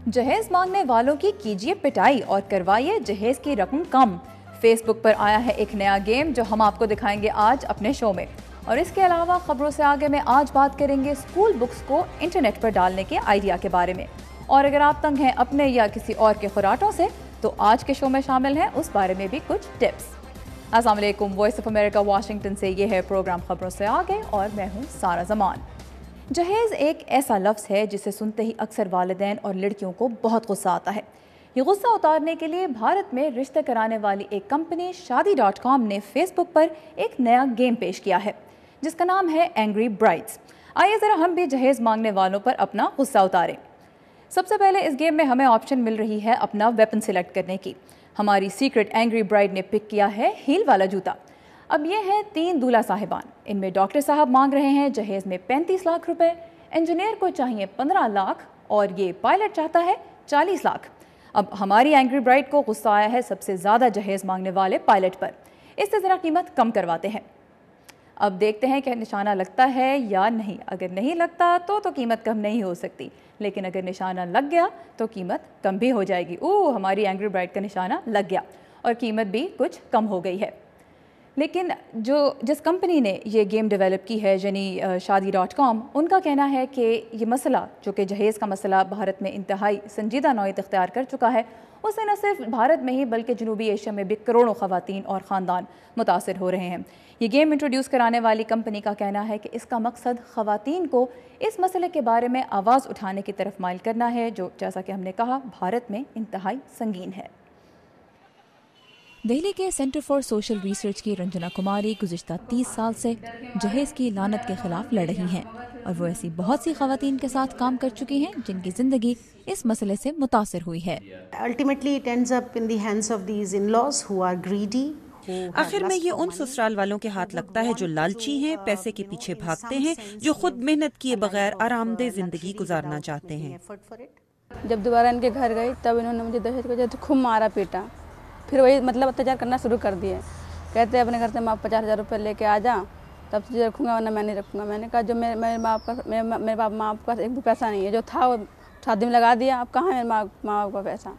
جہیز مانگنے والوں کی کیجیے پٹائی اور کروائیے جہیز کی رقم کم۔ فیس بک پر آیا ہے ایک نیا گیم جو ہم آپ کو دکھائیں گے آج اپنے شو میں، اور اس کے علاوہ خبروں سے آگے میں آج بات کریں گے اسکول بکس کو انٹرنیٹ پر ڈالنے کے آئیڈیا کے بارے میں، اور اگر آپ تنگ ہیں اپنے یا کسی اور کے خوراٹوں سے تو آج کے شو میں شامل ہیں اس بارے میں بھی کچھ ٹپس۔ السلام علیکم، وائس آف امریکہ واشنگٹن سے یہ ہے پروگرام خبروں سے آگے اور میں ہوں سارا زمان۔ جہیز ایک ایسا لفظ ہے جسے سنتے ہی اکثر والدین اور لڑکیوں کو بہت غصہ آتا ہے۔ یہ غصہ اتارنے کے لیے بھارت میں رشتہ کرانے والی ایک کمپنی شادی.com نے فیس بک پر ایک نیا گیم پیش کیا ہے جس کا نام ہے اینگری برائڈز۔ آئیے ذرا ہم بھی جہیز مانگنے والوں پر اپنا غصہ اتاریں۔ سب سے پہلے اس گیم میں ہمیں آپشن مل رہی ہے اپنا ویپن سلیکٹ کرنے کی۔ ہماری سیکرٹ اینگری برائڈ نے پک کیا ہے ہیل والا جوتا۔ اب یہ ہیں 3 دولہا صاحبان، ان میں ڈاکٹر صاحب مانگ رہے ہیں جہیز میں 35 لاکھ روپے، انجینئر کو چاہیے 15 لاکھ اور یہ پائلٹ چاہتا ہے 40 لاکھ۔ اب ہماری اینگری برائڈ کو غصہ آیا ہے سب سے زیادہ جہیز مانگنے والے پائلٹ پر، اس سے ذرا قیمت کم کرواتے ہیں۔ اب دیکھتے ہیں کہ نشانہ لگتا ہے یا نہیں، اگر نہیں لگتا تو قیمت کم نہیں ہو سکتی، لیکن اگر نشانہ لگ گیا تو قیمت کم بھی ہو جائے گی۔ ہماری اینگری برائڈ کا نشانہ لگ گیا اور قیمت بھی کچھ کم ہو گئی ہے۔ لیکن جس کمپنی نے یہ گیم ڈیولپ کی ہے یعنی شادی.com، ان کا کہنا ہے کہ یہ مسئلہ جو کہ جہیز کا مسئلہ بھارت میں انتہائی سنجیدہ نوعیت اختیار کر چکا ہے، اس سے نہ صرف بھارت میں ہی بلکہ جنوبی ایشیا میں بھی کروڑوں خواتین اور خاندان متاثر ہو رہے ہیں۔ یہ گیم انٹروڈیوس کرانے والی کمپنی کا کہنا ہے کہ اس کا مقصد خواتین کو اس مسئلے کے بارے میں آواز اٹھانے کی طرف مائل کرنا ہے جو جیسا کہ ہم نے کہا بھارت میں انتہائی سنگین ہے۔ دہلی کے سینٹر فار سوشل ریسرچ کی رنجنا کماری گزشتہ 30 سال سے جہیز کی لعنت کے خلاف لڑ رہی ہیں، اور وہ ایسی بہت سی خواتین کے ساتھ کام کر چکی ہیں جن کی زندگی اس مسئلے سے متاثر ہوئی ہے۔ آخر میں یہ ان سسرال والوں کے ہاتھ لگتا ہے جو لالچی ہیں، پیسے کے پیچھے بھاگتے ہیں، جو خود محنت کیے بغیر آرام دہ زندگی گزارنا چاہتے ہیں۔ جب دوبارہ ان کے گھر گئی تب انہوں نے مجھے دہشت کی وجہ سے خوب مارا پیٹا، پھر وہی اتیاچار کرنا شروع کر دیے۔ کہتے ہیں اپنے گھر سے 50,000 روپے لے کے آ جا تب تجھے رکھوں گا ورنہ میں نہیں رکھوں گا۔ میں نے کہا جو میرے باپ ماں باپ کا ایک بھی پیسہ نہیں ہے، جو تھا وہ شادی میں لگا دیا، اب کہاں ہے ماں باپ کا پیسہ۔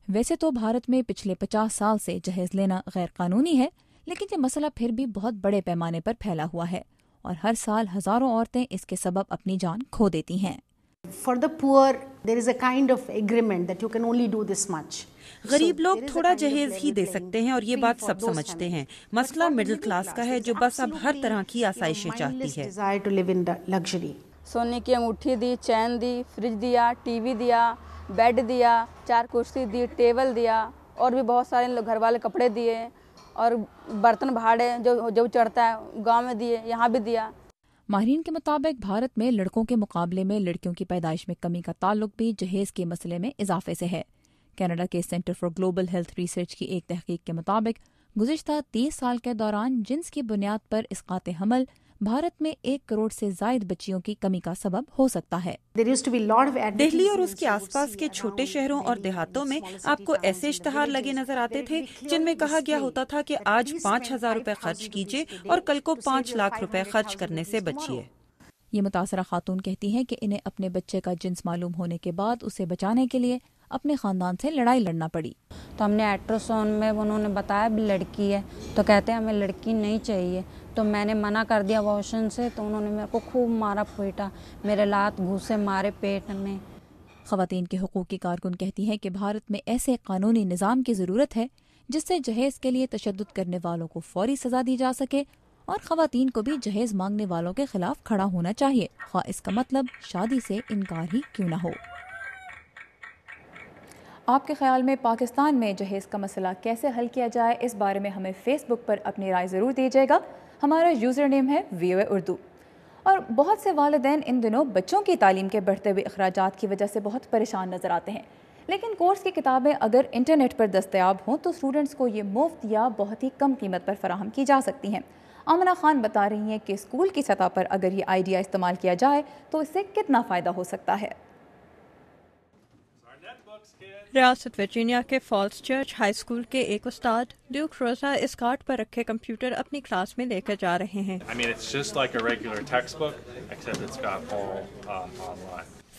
ویسے تو بھارت میں پچھلے 50 سال سے جہیز لینا غیر قانونی ہے، لیکن یہ مسئلہ پھر بھی بہت بڑے پیمانے پر پھیلا ہوا ہے اور ہر سال ہزاروں عورتیں اس کے سبب اپنی جان کھو دیتی ہیں۔ For the poor, there is a kind of agreement that you can only do this much. غریب لوگ تھوڑا جہیز ہی دے سکتے ہیں اور یہ بات سب سمجھتے ہیں۔ مسئلہ مڈل کلاس کا ہے جو بس اب ہر طرح کی آسائشیں چاہتی ہے۔ سونے کی انگوٹھی دی، چین دی، فریج دیا، ٹی وی دیا، بیڈ دیا، 4 کرسی دی، ٹیبل دیا، اور بھی بہت سارے گھر والے کپڑے دیے، اور برتن بھاڑے جو چڑھتا ہے گاؤں میں دیے، یہاں بھی دیا۔ ماہرین کے مطابق بھارت میں لڑکوں کے مقابلے میں لڑکیوں کی پیدائش میں کمی کا تعلق بھی جہیز کے مسئلے میں اضافے سے ہے۔ کینیڈا کے centre for global health research کی ایک تحقیق کے مطابق گزشتہ 30 سال کے دوران جنس کی بنیاد پر اسقاط حمل بھارت میں 1 کروڑ سے زائد بچیوں کی کمی کا سبب ہو سکتا ہے۔ دہلی اور اس کے آس پاس کے چھوٹے شہروں اور دیہاتوں میں آپ کو ایسے اشتہار لگے نظر آتے تھے جن میں کہا گیا ہوتا تھا کہ آج 5,000 روپے خرچ کیجیے اور کل کو 5 لاکھ روپے خرچ کرنے سے بچیے۔ یہ متاثرہ خاتون کہتی ہیں کہ انہیں اپنے بچے کا جنس معلوم ہونے کے بعد اسے بچانے کے لیے اپنے خاندان سے لڑائی لڑنا پڑی۔ تو ہم نے الٹراساؤنڈ میں انہوں نے بتایا بھی لڑکی ہے، تو کہتے ہیں ہمیں لڑکی نہیں چاہیے، تو میں نے منع کر دیا واشن سے، تو انہوں نے میرے کو خوب مارا پیٹا، میرے لات گھوسے مارے پیٹ میں۔ خواتین کے حقوق کی کارکن کہتی ہیں کہ بھارت میں ایسے قانونی نظام کی ضرورت ہے جس سے جہیز کے لیے تشدد کرنے والوں کو فوری سزا دی جا سکے، اور خواتین کو بھی جہیز مانگنے والوں کے خلاف کھڑا ہونا چاہیے، خواہ اس کا مطلب شادی سے انکار ہی کیوں نہ ہو۔ آپ کے خیال میں پاکستان میں جہیز کا مسئلہ کیسے حل کیا جائے، اس بارے میں ہمیں فیس بک پر اپنی رائے ضرور دیجیے گا۔ ہمارا یوزر نیم ہے VOA اردو۔ اور بہت سے والدین ان دنوں بچوں کی تعلیم کے بڑھتے ہوئے اخراجات کی وجہ سے بہت پریشان نظر آتے ہیں، لیکن کورس کی کتابیں اگر انٹرنیٹ پر دستیاب ہوں تو اسٹوڈنٹس کو یہ مفت یا بہت ہی کم قیمت پر فراہم کی جا سکتی ہیں۔ آمنہ خان بتا رہی ہیں کہ اسکول کی سطح پر اگر یہ آئیڈیا استعمال کیا جائے تو اس سے کتنا فائدہ ہو سکتا ہے۔ ریاست ورجینیا کے فالس چرچ ہائی اسکول کے ایک استاد ڈیوک روزا اس کارٹ پر رکھے کمپیوٹر اپنی کلاس میں لے کر جا رہے ہیں۔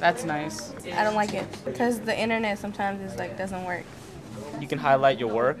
that's nice. I don't like it because the internet sometimes is like doesn't work. You can highlight your work.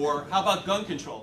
Or how about gun control?